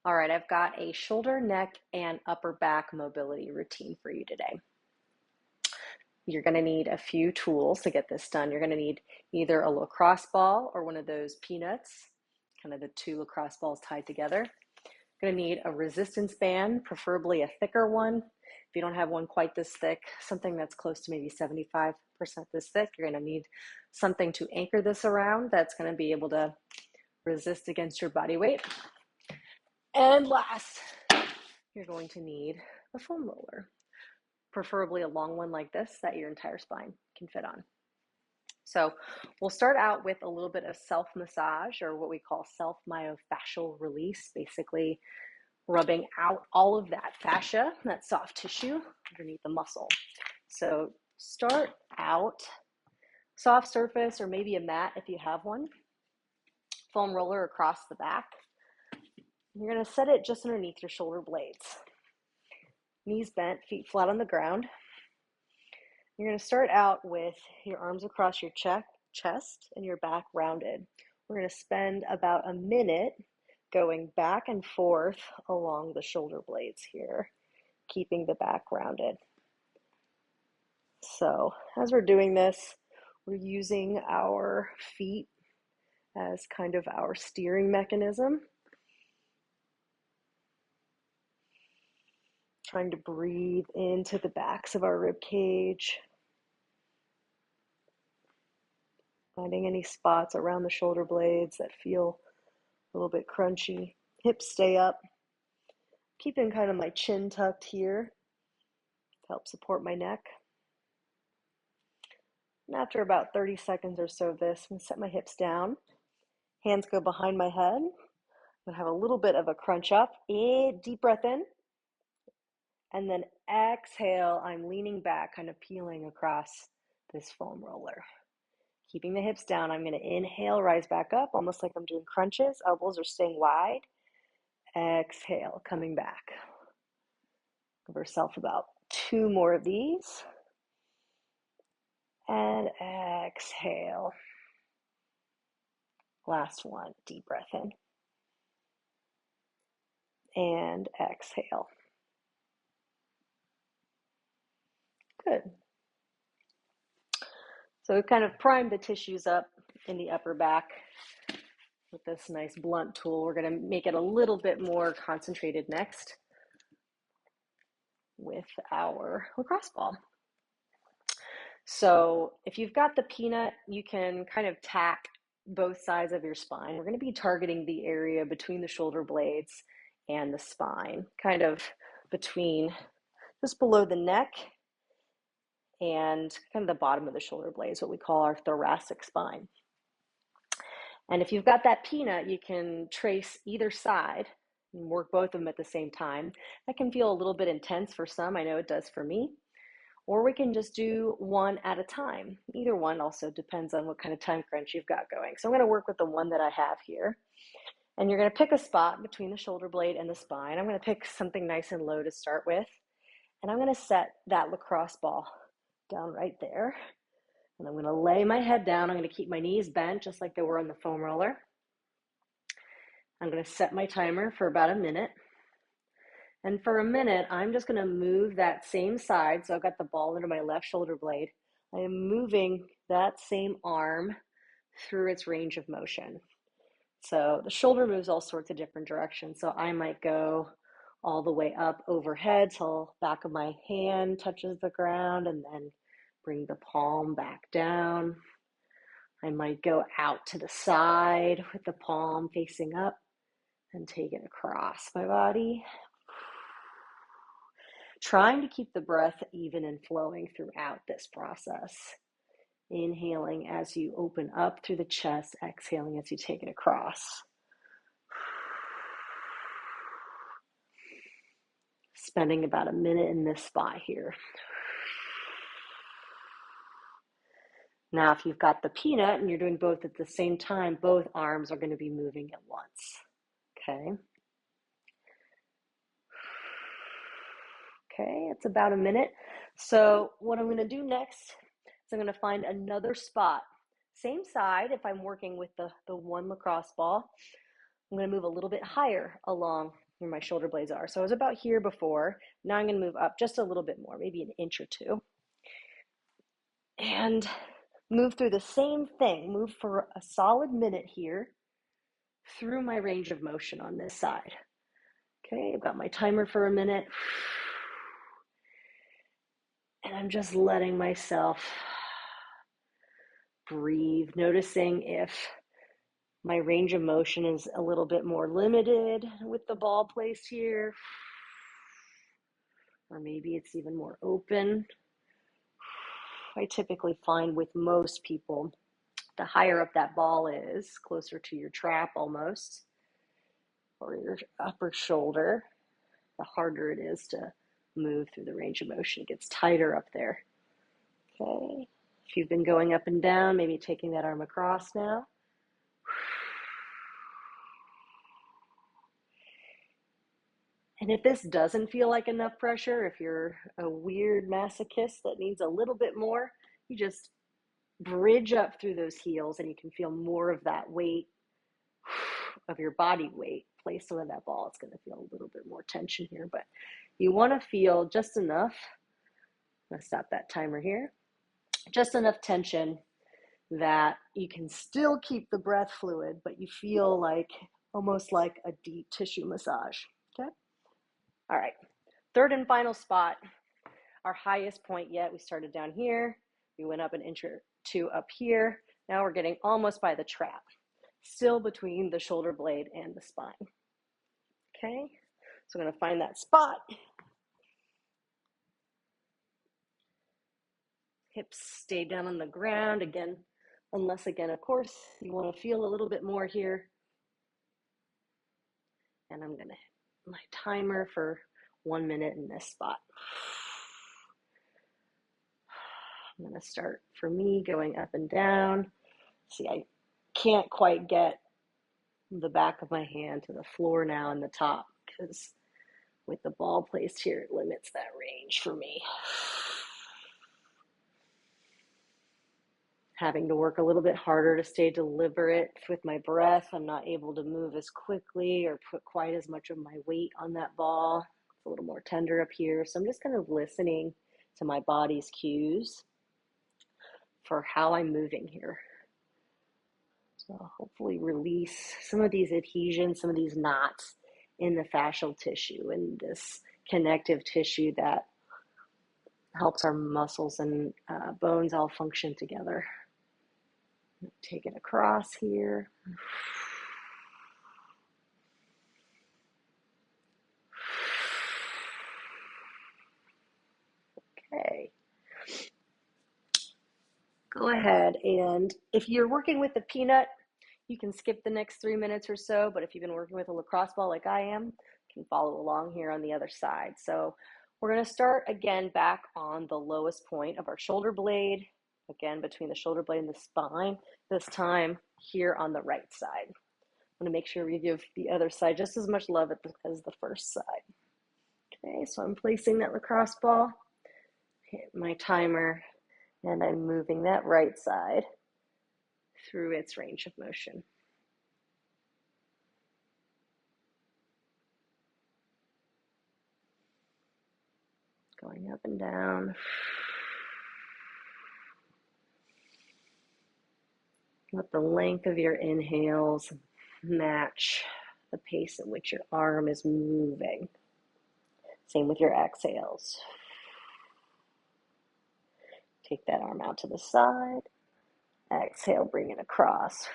All right, I've got a shoulder, neck, and upper back mobility routine for you today. You're going to need a few tools to get this done. You're going to need either a lacrosse ball or one of those peanuts, kind of the two lacrosse balls tied together. You're going to need a resistance band, preferably a thicker one. If you don't have one quite this thick, something that's close to maybe 75% this thick, you're going to need something to anchor this around that's going to be able to resist against your body weight. And last, you're going to need a foam roller, preferably a long one like this that your entire spine can fit on. So we'll start out with a little bit of self-massage, or what we call self-myofascial release, basically rubbing out all of that fascia, that soft tissue underneath the muscle. So start out soft surface or maybe a mat if you have one, foam roller across the back. You're going to set it just underneath your shoulder blades. Knees bent, feet flat on the ground. You're going to start out with your arms across your chest and your back rounded. We're going to spend about a minute going back and forth along the shoulder blades here, keeping the back rounded. So as we're doing this, we're using our feet as kind of our steering mechanism. Trying to breathe into the backs of our rib cage. Finding any spots around the shoulder blades that feel a little bit crunchy. Hips stay up. Keeping kind of my chin tucked here to help support my neck. And after about 30 seconds or so of this, I'm going to set my hips down. Hands go behind my head. I'm going to have a little bit of a crunch up. Deep breath in. And then exhale, I'm leaning back, kind of peeling across this foam roller. Keeping the hips down, I'm going to inhale, rise back up, almost like I'm doing crunches. Elbows are staying wide. Exhale, coming back. Give ourselves about 2 more of these. And exhale. Last one, deep breath in. And exhale. Good. So we've kind of primed the tissues up in the upper back with this nice blunt tool. We're going to make it a little bit more concentrated next with our lacrosse ball. So if you've got the peanut, you can kind of tack both sides of your spine. We're going to be targeting the area between the shoulder blades and the spine, kind of between just below the neck and kind of the bottom of the shoulder blades, what we call our thoracic spine. And if you've got that peanut, you can trace either side and work both of them at the same time. That can feel a little bit intense for some. I know it does for me. Or we can just do one at a time. Either one also depends on what kind of time crunch you've got going. So I'm going to work with the one that I have here. And you're going to pick a spot between the shoulder blade and the spine. I'm going to pick something nice and low to start with. And I'm going to set that lacrosse ball down right there. And I'm going to lay my head down. I'm going to keep my knees bent just like they were on the foam roller. I'm going to set my timer for about a minute. And for a minute, I'm just going to move that same side. So I've got the ball under my left shoulder blade. I am moving that same arm through its range of motion. So the shoulder moves all sorts of different directions. So I might go all the way up overhead till the back of my hand touches the ground, and then bring the palm back down. I might go out to the side with the palm facing up and take it across my body. Trying to keep the breath even and flowing throughout this process. Inhaling as you open up through the chest, exhaling as you take it across. Spending about a minute in this spot here. Now, if you've got the peanut and you're doing both at the same time, both arms are going to be moving at once. Okay. Okay, it's about a minute. So what I'm going to do next is I'm going to find another spot. Same side if I'm working with the one lacrosse ball. I'm going to move a little bit higher along where my shoulder blades are. So I was about here before. Now I'm going to move up just a little bit more, maybe an inch or two. And move through the same thing. Move for a solid minute here through my range of motion on this side. Okay, I've got my timer for a minute. And I'm just letting myself breathe, noticing if my range of motion is a little bit more limited with the ball placed here, or maybe it's even more open. I typically find with most people, the higher up that ball is, closer to your trap almost, or your upper shoulder, the harder it is to move through the range of motion. It gets tighter up there. Okay, if you've been going up and down, maybe taking that arm across now. And if this doesn't feel like enough pressure, if you're a weird masochist that needs a little bit more, you just bridge up through those heels and you can feel more of that weight of your body weight placed on that ball. It's going to feel a little bit more tension here, but you want to feel just enough. I'm going to stop that timer here. Just enough tension that you can still keep the breath fluid, but you feel like almost like a deep tissue massage. Okay. All right. Third and final spot, our highest point yet. We started down here. We went up an inch or two up here. Now we're getting almost by the trap, still between the shoulder blade and the spine. Okay, so I'm going to find that spot. Hips stay down on the ground again, unless again, of course, you want to feel a little bit more here. And I'm going to hit my timer for 1 minute in this spot. I'm going to start, for me, going up and down. See, I can't quite get the back of my hand to the floor now and the top, because with the ball placed here, it limits that range for me. Having to work a little bit harder to stay deliberate with my breath. I'm not able to move as quickly or put quite as much of my weight on that ball. It's a little more tender up here. So I'm just kind of listening to my body's cues for how I'm moving here. So hopefully release some of these adhesions, some of these knots in the fascial tissue and this connective tissue that helps our muscles and bones all function together. Take it across here. Okay. Go ahead, and if you're working with a peanut, you can skip the next 3 minutes or so, but if you've been working with a lacrosse ball like I am, you can follow along here on the other side. So we're going to start again back on the lowest point of our shoulder blade, again between the shoulder blade and the spine, this time here on the right side. I'm going to make sure we give the other side just as much love as the first side. Okay, so I'm placing that lacrosse ball, hit my timer, and I'm moving that right side through its range of motion. Going up and down. Let the length of your inhales match the pace at which your arm is moving. Same with your exhales. Take that arm out to the side. Exhale, bring it across.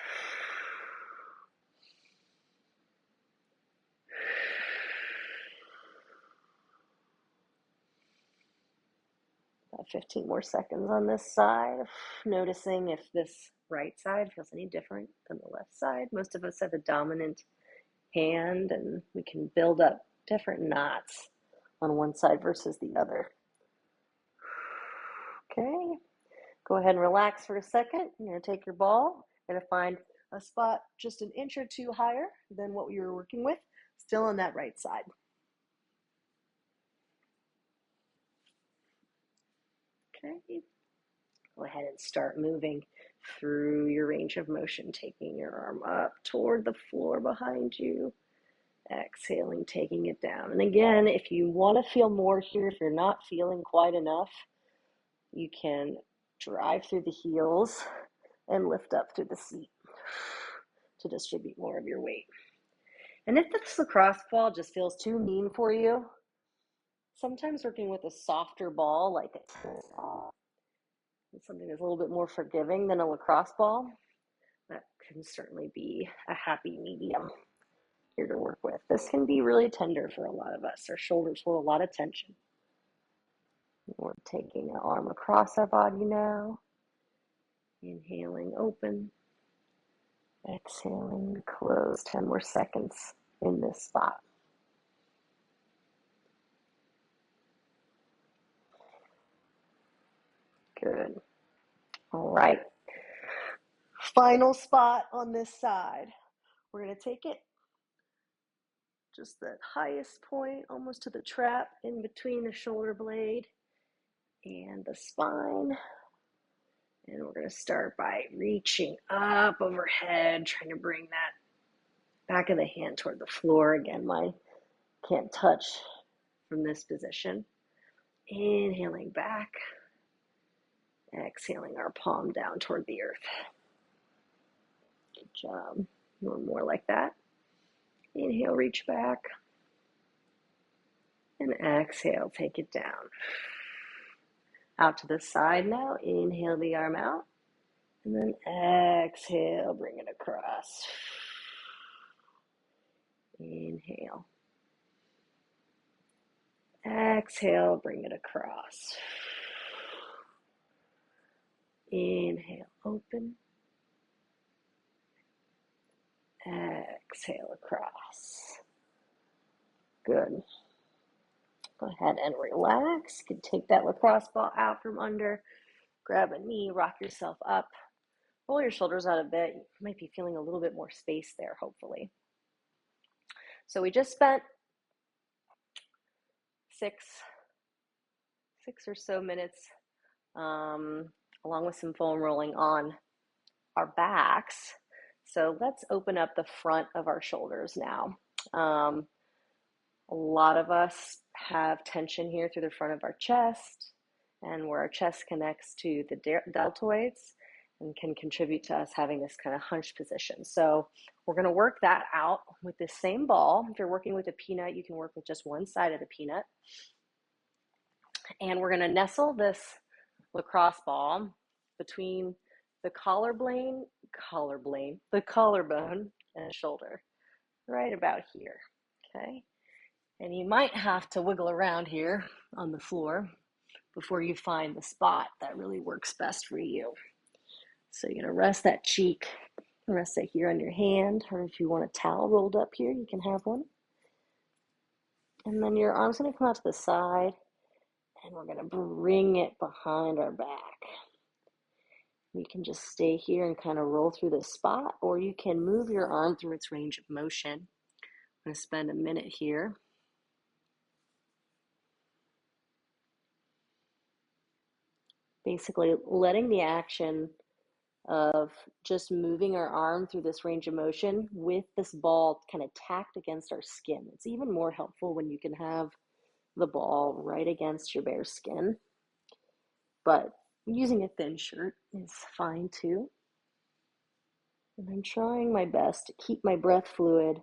About 15 more seconds on this side. Noticing if this right side feels any different than the left side. Most of us have a dominant hand, and we can build up different knots on one side versus the other. Okay, go ahead and relax for a second. You're going to take your ball. You're going to find a spot just an inch or two higher than what you were working with, still on that right side. Okay, go ahead and start moving through your range of motion, taking your arm up toward the floor behind you. Exhaling, taking it down. And again, if you want to feel more here, if you're not feeling quite enough, you can drive through the heels and lift up through the seat to distribute more of your weight. And if this lacrosse ball just feels too mean for you, sometimes working with a softer ball, like a tennis ball, something that's a little bit more forgiving than a lacrosse ball, that can certainly be a happy medium here to work with. This can be really tender for a lot of us. Our shoulders hold a lot of tension. We're taking an arm across our body now. Inhaling, open. Exhaling, close. 10 more seconds in this spot. Good. All right. Final spot on this side. We're going to take it just that highest point, almost to the trap in between the shoulder blade and the spine. And we're going to start by reaching up overhead, trying to bring that back of the hand toward the floor. Again, mine can't touch from this position. Inhaling back. Exhaling our palm down toward the earth. Good job. One more like that. Inhale, reach back. And exhale, take it down. Out to the side now. Inhale the arm out. And then exhale, bring it across. Inhale. Exhale, bring it across. Inhale, open. Exhale, across. Good. Go ahead and relax. You can take that lacrosse ball out from under. Grab a knee, rock yourself up. Roll your shoulders out a bit. You might be feeling a little bit more space there, hopefully. So we just spent six or so minutes along with some foam rolling on our backs. So let's open up the front of our shoulders now. A lot of us have tension here through the front of our chest and where our chest connects to the deltoids and can contribute to us having this kind of hunched position. So we're going to work that out with this same ball. If you're working with a peanut, you can work with just one side of the peanut. And we're going to nestle this lacrosse ball between the collarbone and shoulder, right about here, okay? And you might have to wiggle around here on the floor before you find the spot that really works best for you. So you're gonna rest that cheek, rest it here on your hand, or if you want a towel rolled up here, you can have one. And then your arm's gonna come out to the side, and we're gonna bring it behind our back. You can just stay here and kind of roll through this spot, or you can move your arm through its range of motion. I'm going to spend a minute here. Basically letting the action of just moving our arm through this range of motion with this ball kind of tacked against our skin. It's even more helpful when you can have the ball right against your bare skin. But using a thin shirt is fine too. And I'm trying my best to keep my breath fluid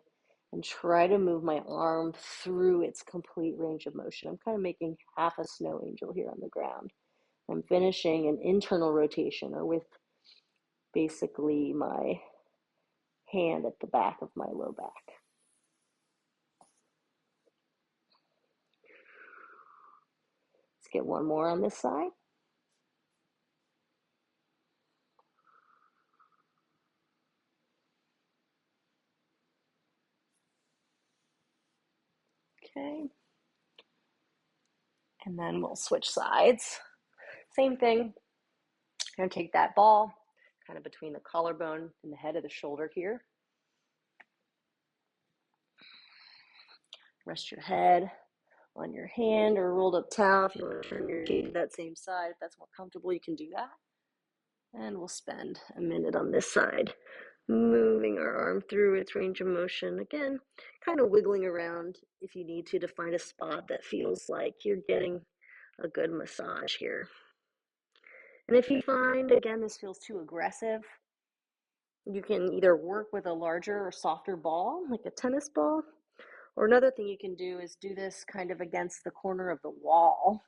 and try to move my arm through its complete range of motion. I'm kind of making half a snow angel here on the ground. I'm finishing an internal rotation, or with basically my hand at the back of my low back. Let's get one more on this side. Okay. And then we'll switch sides. Same thing. I'm going to take that ball kind of between the collarbone and the head of the shoulder here. Rest your head on your hand or rolled up towel. If you want to turn your gaze to that same side, if that's more comfortable, you can do that. And we'll spend a minute on this side, moving our arm through its range of motion. Again, kind of wiggling around if you need to find a spot that feels like you're getting a good massage here. And if you find, again, this feels too aggressive, you can either work with a larger or softer ball, like a tennis ball, or another thing you can do is do this kind of against the corner of the wall,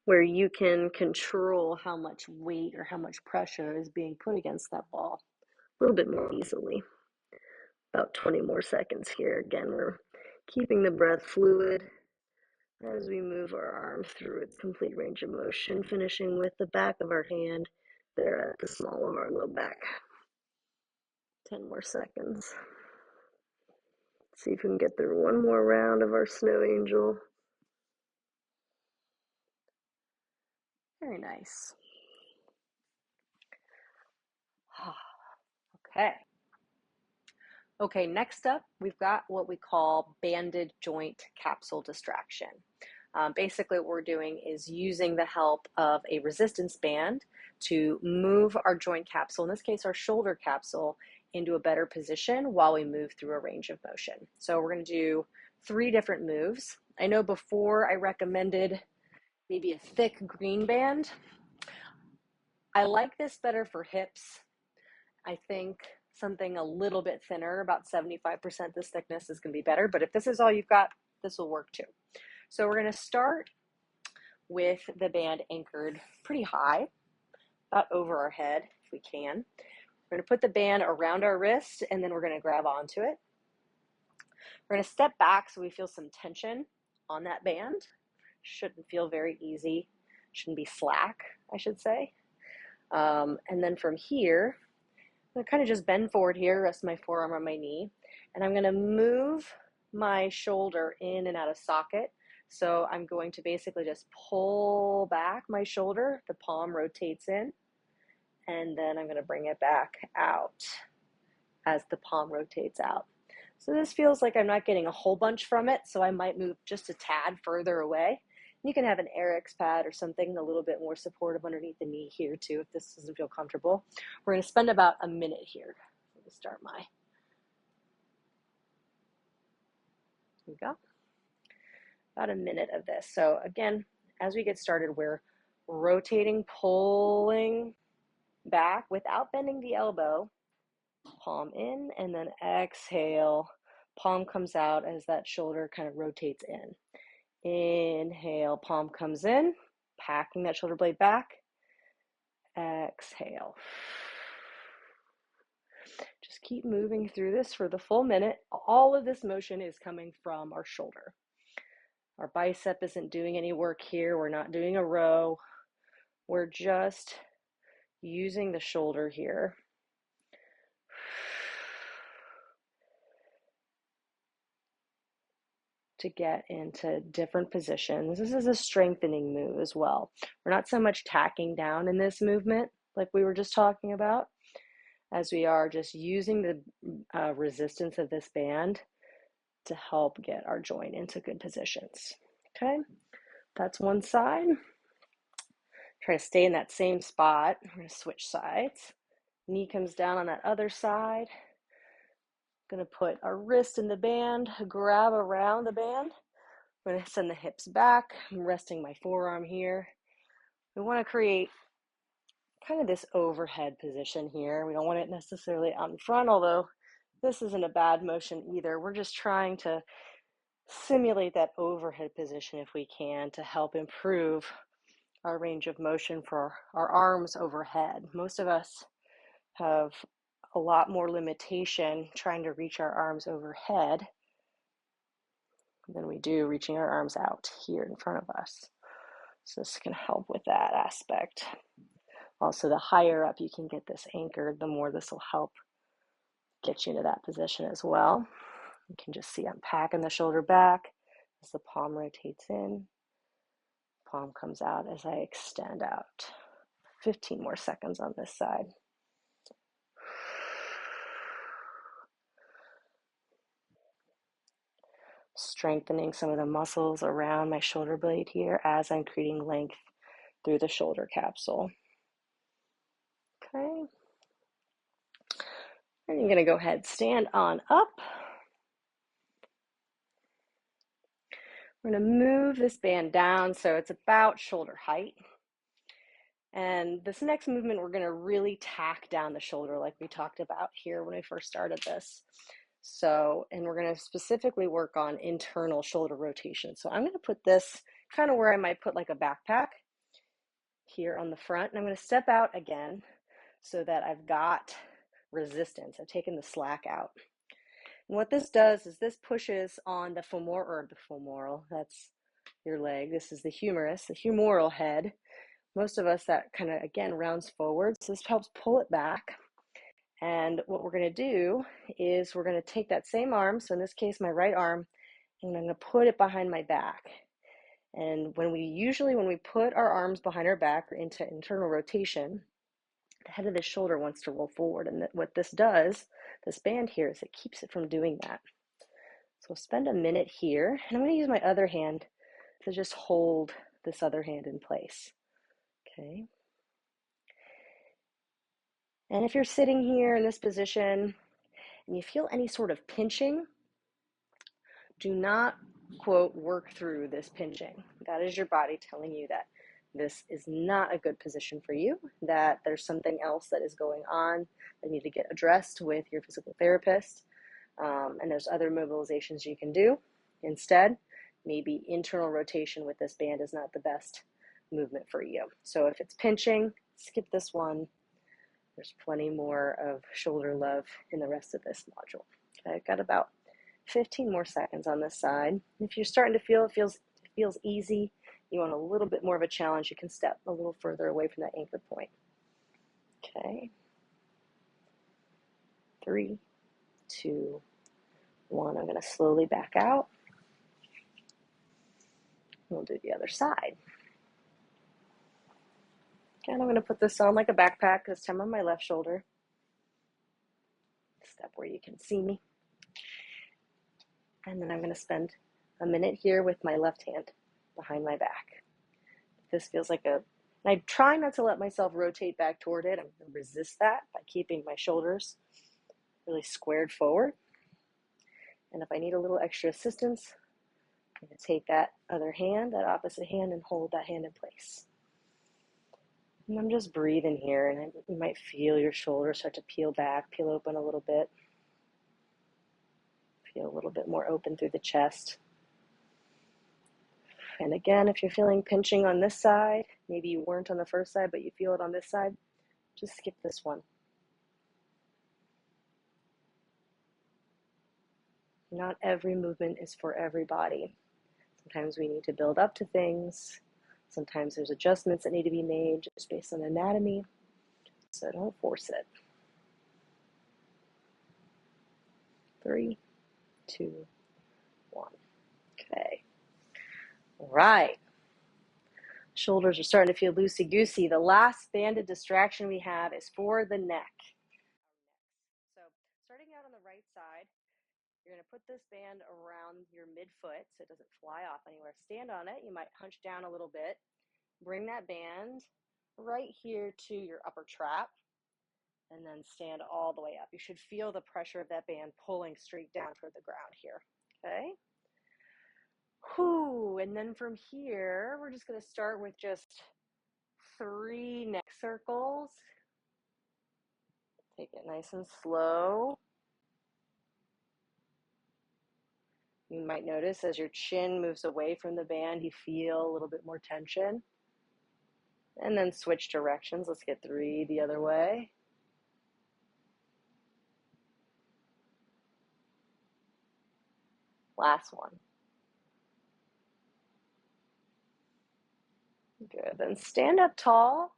where you can control how much weight or how much pressure is being put against that ball a little bit more easily. About 20 more seconds here. Again, we're keeping the breath fluid as we move our arm through its complete range of motion, finishing with the back of our hand there at the small of our low back. 10 more seconds. See if we can get through one more round of our snow angel. Very nice. Okay. Okay, next up, we've got what we call banded joint capsule distraction. Basically, what we're doing is using the help of a resistance band to move our joint capsule, in this case, our shoulder capsule, into a better position while we move through a range of motion. So we're going to do 3 different moves. I know before I recommended maybe a thick green band. I like this better for hips. I think something a little bit thinner, about 75% this thickness, is going to be better. But if this is all you've got, this will work too. So we're going to start with the band anchored pretty high, about over our head if we can. We're going to put the band around our wrist and then we're going to grab onto it. We're going to step back so we feel some tension on that band. Shouldn't feel very easy, shouldn't be slack, I should say. And then from here, I'm going to kind of just bend forward here, rest my forearm on my knee, and I'm going to move my shoulder in and out of socket. So I'm going to basically just pull back my shoulder, the palm rotates in, and then I'm going to bring it back out as the palm rotates out. So this feels like I'm not getting a whole bunch from it, so I might move just a tad further away. You can have an Eric's pad or something a little bit more supportive underneath the knee here too, if this doesn't feel comfortable. We're going to spend about a minute here. Let me start my, here we go. About a minute of this. So again, as we get started, we're rotating, pulling back without bending the elbow, palm in, and then exhale, palm comes out as that shoulder kind of rotates in. Inhale, palm comes in, packing that shoulder blade back. Exhale. Just keep moving through this for the full minute. All of this motion is coming from our shoulder. Our bicep isn't doing any work here. We're not doing a row. We're just using the shoulder here. To get into different positions. This is a strengthening move as well. We're not so much tacking down in this movement like we were just talking about, as we are just using the resistance of this band to help get our joint into good positions. Okay, that's one side. Try to stay in that same spot. We're going to switch sides. Knee comes down on that other side. Going to put our wrist in the band, grab around the band. I'm going to send the hips back. I'm resting my forearm here. We want to create kind of this overhead position here. We don't want it necessarily out in front, although this isn't a bad motion either. We're just trying to simulate that overhead position if we can to help improve our range of motion for our arms overhead. Most of us have a lot more limitation trying to reach our arms overhead than we do reaching our arms out here in front of us. So this can help with that aspect. Also, the higher up you can get this anchored, the more this will help get you into that position as well. You can just see I'm packing the shoulder back as the palm rotates in. Palm comes out as I extend out. 15 more seconds on this side. Strengthening some of the muscles around my shoulder blade here as I'm creating length through the shoulder capsule. Okay. And you're going to go ahead, stand on up. We're going to move this band down so it's about shoulder height. And this next movement, we're going to really tack down the shoulder like we talked about here when we first started this. So, and we're going to specifically work on internal shoulder rotation. So I'm going to put this kind of where I might put like a backpack here on the front. And I'm going to step out again so that I've got resistance. I've taken the slack out. And what this does is this pushes on the femoral, that's your leg. This is the humerus, the humeral head. Most of us, that kind of, again, rounds forward. So this helps pull it back. And what we're going to do is we're going to take that same arm, so in this case, my right arm, and I'm going to put it behind my back. And when we put our arms behind our back or into internal rotation, the head of the shoulder wants to roll forward. And what this does, this band here, is it keeps it from doing that. So we'll spend a minute here, and I'm going to use my other hand to just hold this other hand in place. Okay. And if you're sitting here in this position and you feel any sort of pinching, do not, quote, work through this pinching. That is your body telling you that this is not a good position for you, that there's something else that is going on that need to get addressed with your physical therapist. And there's other mobilizations you can do. Instead, maybe internal rotation with this band is not the best movement for you. So if it's pinching, skip this one. There's plenty more of shoulder love in the rest of this module. Okay, I've got about 15 more seconds on this side. If you're starting to feel it feels easy, you want a little bit more of a challenge, you can step a little further away from that anchor point. Okay. 3, 2, 1. I'm going to slowly back out. We'll do the other side. Okay, and I'm going to put this on like a backpack, this time on my left shoulder. Step where you can see me. And then I'm going to spend a minute here with my left hand behind my back. This feels like and I try not to let myself rotate back toward it. I'm going to resist that by keeping my shoulders really squared forward. And if I need a little extra assistance, I'm going to take that other hand, that opposite hand, and hold that hand in place. And I'm just breathing here, and you might feel your shoulders start to peel back, peel open a little bit. Feel a little bit more open through the chest. And again, if you're feeling pinching on this side, maybe you weren't on the first side, but you feel it on this side, just skip this one. Not every movement is for everybody. Sometimes we need to build up to things. Sometimes there's adjustments that need to be made just based on anatomy. So don't force it. 3, 2, 1. Okay. All right. Shoulders are starting to feel loosey-goosey. The last banded distraction we have is for the neck. So starting out on the right side, you're going to put this band around your midfoot so it doesn't fly off anywhere. Stand on it. You might hunch down a little bit. Bring that band right here to your upper trap and then stand all the way up. You should feel the pressure of that band pulling straight down toward the ground here. Okay. Whew. And then from here, we're just going to start with just 3 neck circles. Take it nice and slow. You might notice as your chin moves away from the band, you feel a little bit more tension. And then switch directions. Let's get 3 the other way. Last one. Good. Then stand up tall.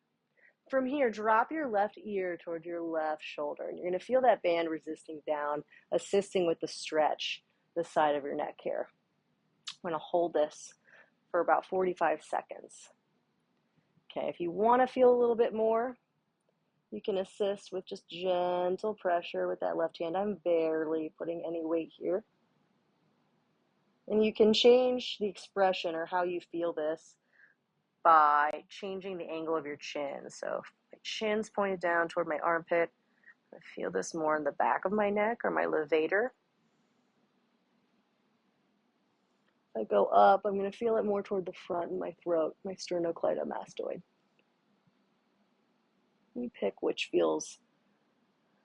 From here, drop your left ear toward your left shoulder. And you're going to feel that band resisting down, assisting with the stretch, the side of your neck here. I'm going to hold this for about 45 seconds. Okay, if you want to feel a little bit more, you can assist with just gentle pressure with that left hand. I'm barely putting any weight here. And you can change the expression or how you feel this by changing the angle of your chin. So if my chin's pointed down toward my armpit, I feel this more in the back of my neck or my levator. If I go up, I'm going to feel it more toward the front in my throat, my sternocleidomastoid. You pick which feels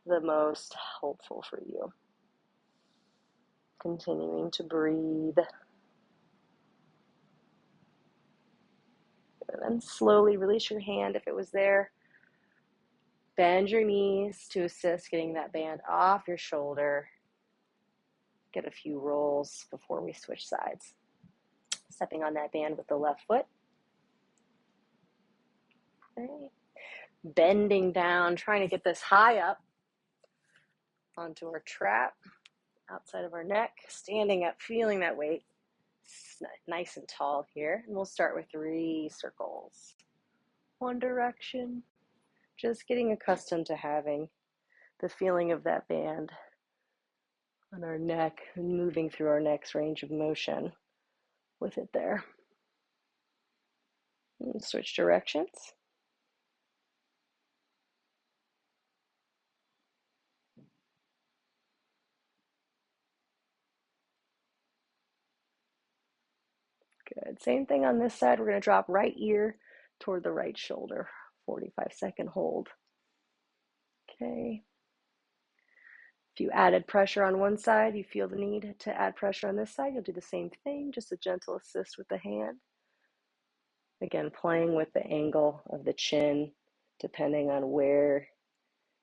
the most helpful for you. Continuing to breathe. And then slowly release your hand if it was there. Bend your knees to assist getting that band off your shoulder. Get a few rolls before we switch sides. Stepping on that band with the left foot. Okay. Bending down, trying to get this high up onto our trap, outside of our neck. Standing up, feeling that weight. Nice and tall here. And we'll start with 3 circles. One direction. Just getting accustomed to having the feeling of that band on our neck and moving through our neck's range of motion with it there. And switch directions. Good. Same thing on this side. We're going to drop right ear toward the right shoulder. 45-second hold. Okay. If you added pressure on one side, you feel the need to add pressure on this side, you'll do the same thing, just a gentle assist with the hand. Again, playing with the angle of the chin, depending on where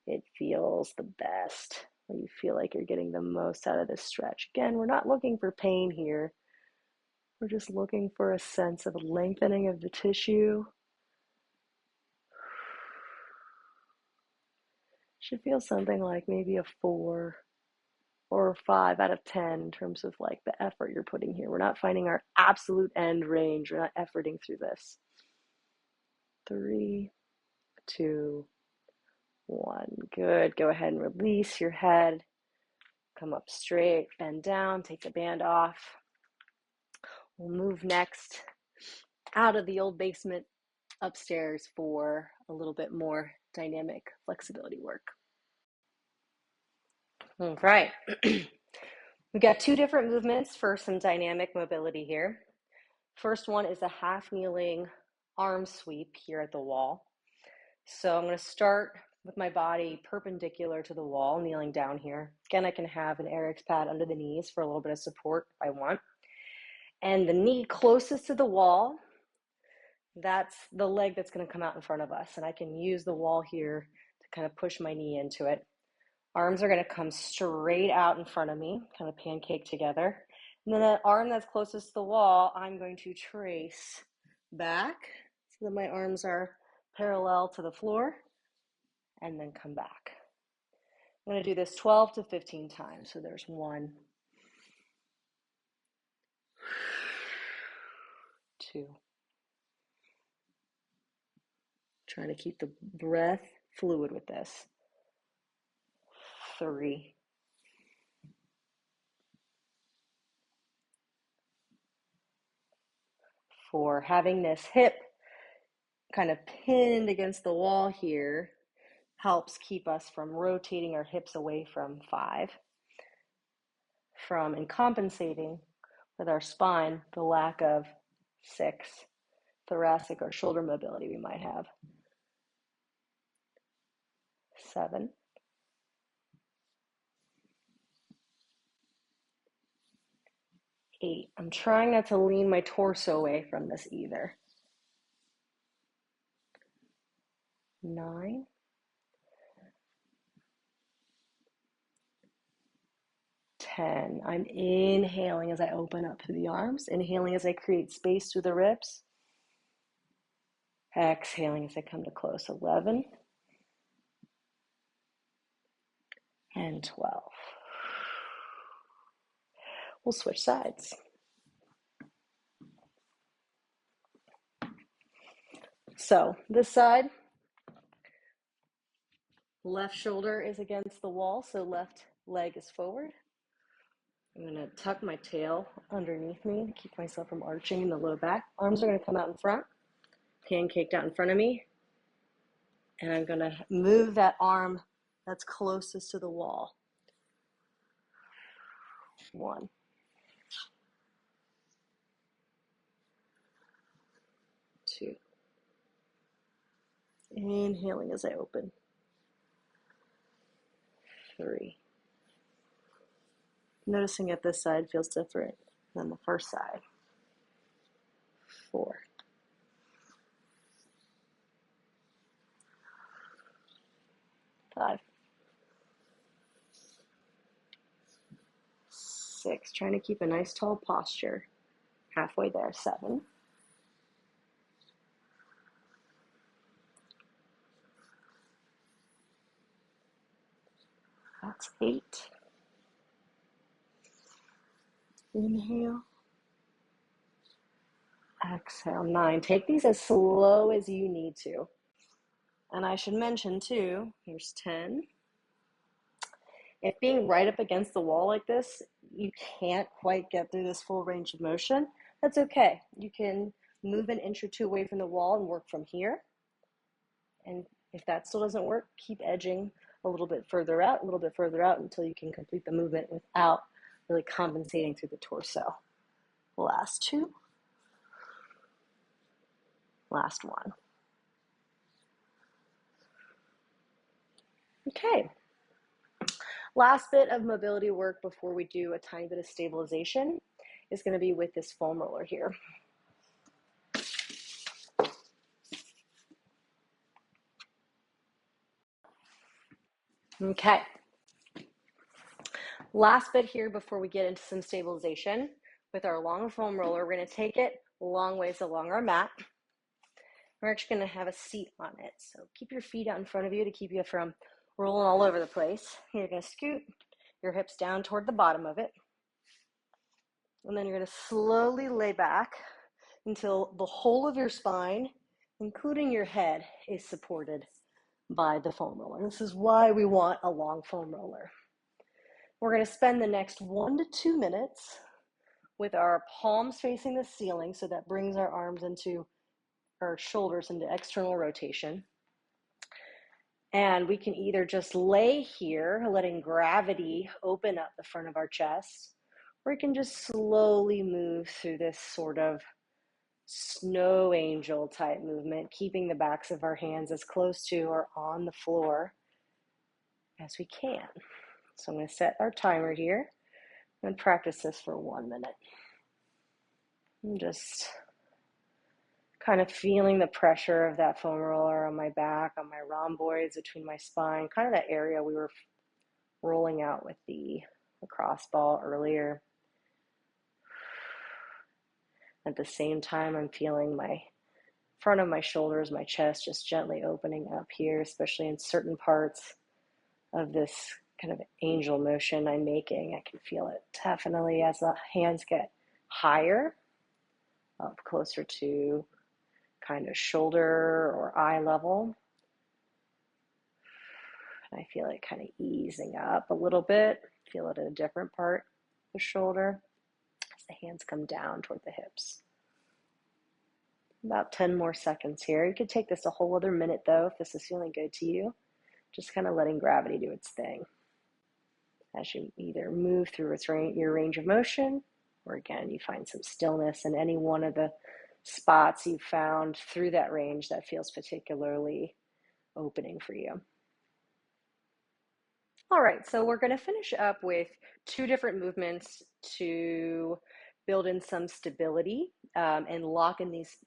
it feels the best, where you feel like you're getting the most out of this stretch. Again, we're not looking for pain here. We're just looking for a sense of a lengthening of the tissue. Should feel something like maybe a 4 or 5 out of 10 in terms of like the effort you're putting here. We're not finding our absolute end range. We're not efforting through this. 3, 2, 1. Good. Go ahead and release your head. Come up straight, bend down, take the band off. We'll move next out of the old basement upstairs for a little bit more dynamic flexibility work. All right. We've got 2 different movements for some dynamic mobility here. First one is a half kneeling arm sweep here at the wall. So I'm going to start with my body perpendicular to the wall, kneeling down here. Again, I can have an Eric's pad under the knees for a little bit of support if I want. And the knee closest to the wall, that's the leg that's going to come out in front of us. And I can use the wall here to kind of push my knee into it. Arms are going to come straight out in front of me, kind of pancake together. And then that arm that's closest to the wall, I'm going to trace back so that my arms are parallel to the floor, and then come back. I'm going to do this 12 to 15 times. So there's 1, 2. Trying to keep the breath fluid with this. 3. 4. Having this hip kind of pinned against the wall here helps keep us from rotating our hips away from 5. From and compensating with our spine the lack of 6 thoracic or shoulder mobility we might have. 7. 8. I'm trying not to lean my torso away from this either. 9. 10. I'm inhaling as I open up through the arms, inhaling as I create space through the ribs, exhaling as I come to close. 11 and 12. We'll switch sides. So this side, left shoulder is against the wall, so left leg is forward. I'm going to tuck my tail underneath me to keep myself from arching in the low back. Arms are going to come out in front. pancaked out in front of me, and I'm gonna move that arm that's closest to the wall. 1, 2. Inhaling as I open. 3. Noticing if this side feels different than the first side. 4. 5. 6. Trying to keep a nice tall posture. Halfway there. 7. That's 8. Inhale. Exhale. 9. Take these as slow as you need to. And I should mention too, here's 10. If being right up against the wall like this, you can't quite get through this full range of motion, that's okay. You can move an inch or two away from the wall and work from here. And if that still doesn't work, keep edging a little bit further out until you can complete the movement without really compensating through the torso. Last 2. Last 1. Okay. Last bit of mobility work before we do a tiny bit of stabilization is going to be with this foam roller here. Okay. Last bit here before we get into some stabilization. With our long foam roller, we're going to take it a long ways along our mat. We're actually going to have a seat on it. So keep your feet out in front of you to keep you from rolling all over the place. You're going to scoot your hips down toward the bottom of it. And then you're going to slowly lay back until the whole of your spine, including your head, is supported by the foam roller. And this is why we want a long foam roller. We're going to spend the next 1 to 2 minutes with our palms facing the ceiling, so that brings our arms into our shoulders into external rotation. And we can either just lay here, letting gravity open up the front of our chest, or we can just slowly move through this sort of snow angel type movement, keeping the backs of our hands as close to or on the floor as we can. So I'm going to set our timer here and practice this for 1 minute. I'm just kind of feeling the pressure of that foam roller on my back, on my rhomboids, between my spine, kind of that area we were rolling out with the lacrosse ball earlier. At the same time, I'm feeling my front of my shoulders, my chest just gently opening up here, especially in certain parts of this kind of angel motion I'm making. I can feel it definitely as the hands get higher, up closer to kind of shoulder or eye level. And I feel it kind of easing up a little bit. Feel it at a different part of the shoulder as the hands come down toward the hips. About 10 more seconds here. You could take this a whole other minute though, if this is feeling good to you. Just kind of letting gravity do its thing as you either move through your range of motion, or again, you find some stillness in any one of the spots you've found through that range that feels particularly opening for you. All right, so we're going to finish up with 2 different movements to build in some stability and lock in these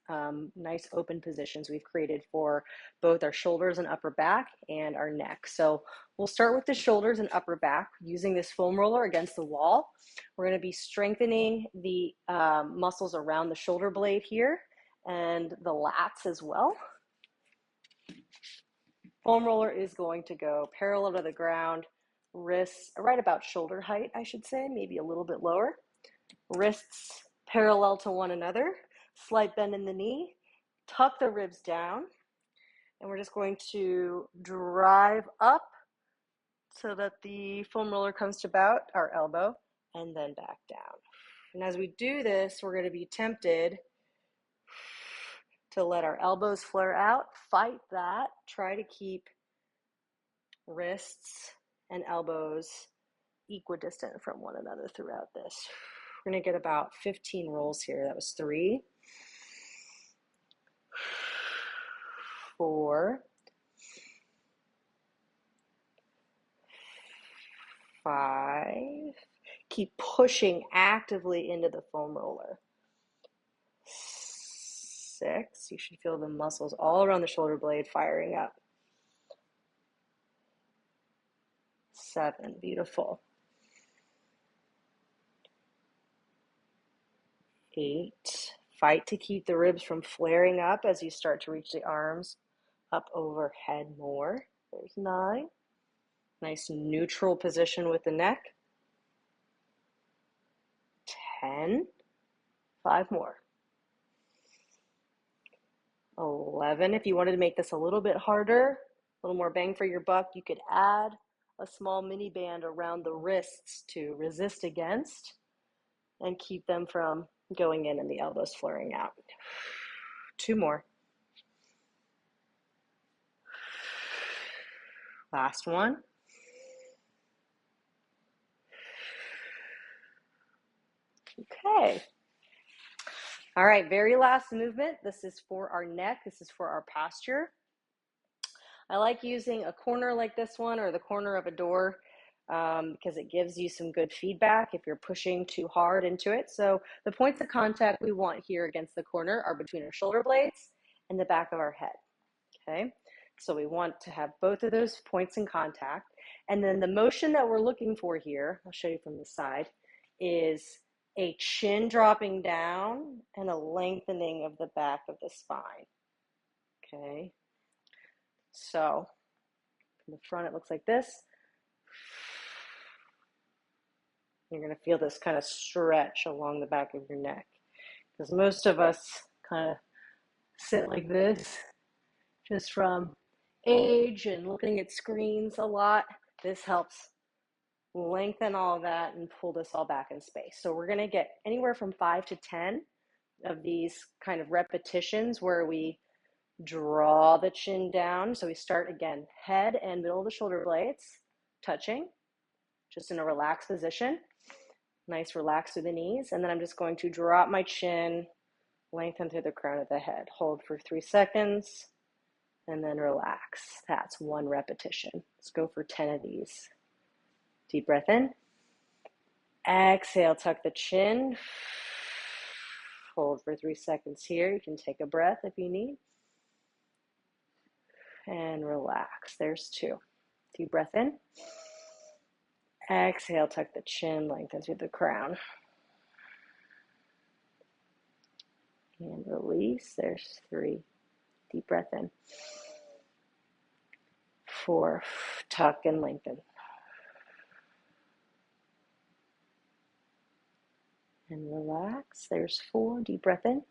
nice open positions we've created for both our shoulders and upper back and our neck. So we'll start with the shoulders and upper back using this foam roller against the wall. We're going to be strengthening the muscles around the shoulder blade here and the lats as well. Foam roller is going to go parallel to the ground, wrists right about shoulder height, I should say, maybe a little bit lower. Wrists parallel to one another, slight bend in the knee, tuck the ribs down, and we're just going to drive up so that the foam roller comes to about our elbow and then back down. And as we do this, we're going to be tempted to let our elbows flare out. Fight that. Try to keep wrists and elbows equidistant from one another throughout this. We're going to get about 15 rolls here. That was 3, 4, 5. Keep pushing actively into the foam roller. 6. You should feel the muscles all around the shoulder blade firing up. 7. Beautiful. 8. Fight to keep the ribs from flaring up as you start to reach the arms up overhead more. There's 9. Nice neutral position with the neck. 10. 5 more. 11. If you wanted to make this a little bit harder, a little more bang for your buck, you could add a small mini band around the wrists to resist against and keep them from going in and the elbows flaring out. 2 more. Last one. Okay. All right, very last movement. This is for our neck. This is for our posture. I like using a corner like this one or the corner of a door because it gives you some good feedback if you're pushing too hard into it. So the points of contact we want here against the corner are between our shoulder blades and the back of our head, okay? So we want to have both of those points in contact. And then the motion that we're looking for here, I'll show you from the side, is a chin dropping down and a lengthening of the back of the spine, okay? So from the front, it looks like this. You're going to feel this kind of stretch along the back of your neck because most of us kind of sit like this just from age and looking at screens a lot. This helps lengthen all that and pull this all back in space. So we're going to get anywhere from 5 to 10 of these kind of repetitions where we draw the chin down. So we start again, head and middle of the shoulder blades touching, just in a relaxed position. Nice relax through the knees. And then I'm just going to drop my chin, lengthen through the crown of the head. Hold for 3 seconds and then relax. That's 1 repetition. Let's go for 10 of these. Deep breath in. Exhale, tuck the chin. Hold for 3 seconds here. You can take a breath if you need. And relax. There's 2. Deep breath in. Exhale, tuck the chin, lengthen through the crown. And release. There's 3. Deep breath in. 4. Tuck and lengthen. And relax. There's 4. Deep breath in.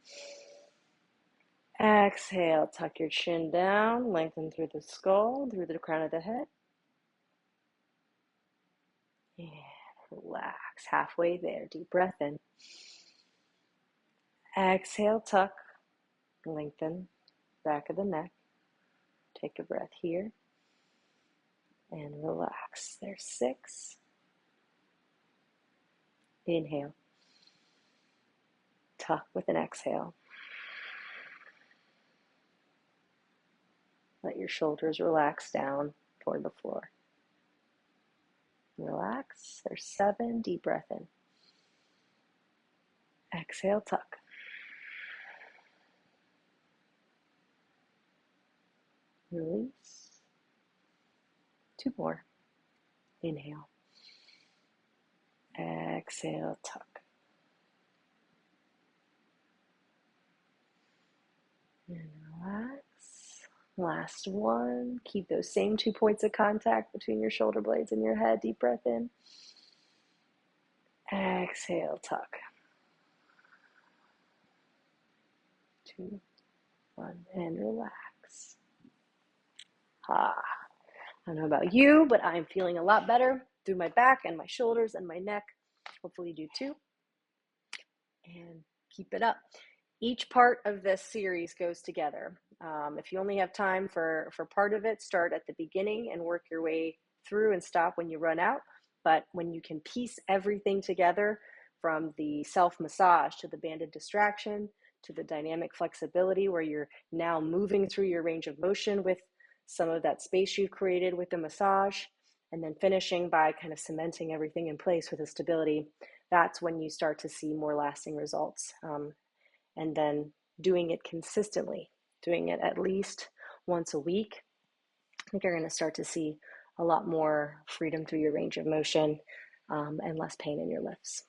Exhale, tuck your chin down, lengthen through the skull, through the crown of the head. And relax. Halfway there. Deep breath in. Exhale, tuck, lengthen, back of the neck. Take a breath here. And relax. There's 6. Inhale. Tuck with an exhale. Let your shoulders relax down toward the floor. Relax. There's 7. Deep breath in. Exhale, tuck. Release. 2 more. Inhale. Exhale, tuck. And relax. Last one. Keep those same 2 points of contact between your shoulder blades and your head. Deep breath in. Exhale, tuck. 2, 1, and relax. I don't know about you, but I'm feeling a lot better through my back and my shoulders and my neck. Hopefully you do too. And keep it up. each part of this series goes together. If you only have time for part of it, start at the beginning and work your way through and stop when you run out. But when you can piece everything together, from the self massage to the banded distraction to the dynamic flexibility, where you're now moving through your range of motion with some of that space you've created with the massage, and then finishing by kind of cementing everything in place with the stability, that's when you start to see more lasting results. And then doing it consistently, doing it at least once a week, I think you're going to start to see a lot more freedom through your range of motion, and less pain in your lifts.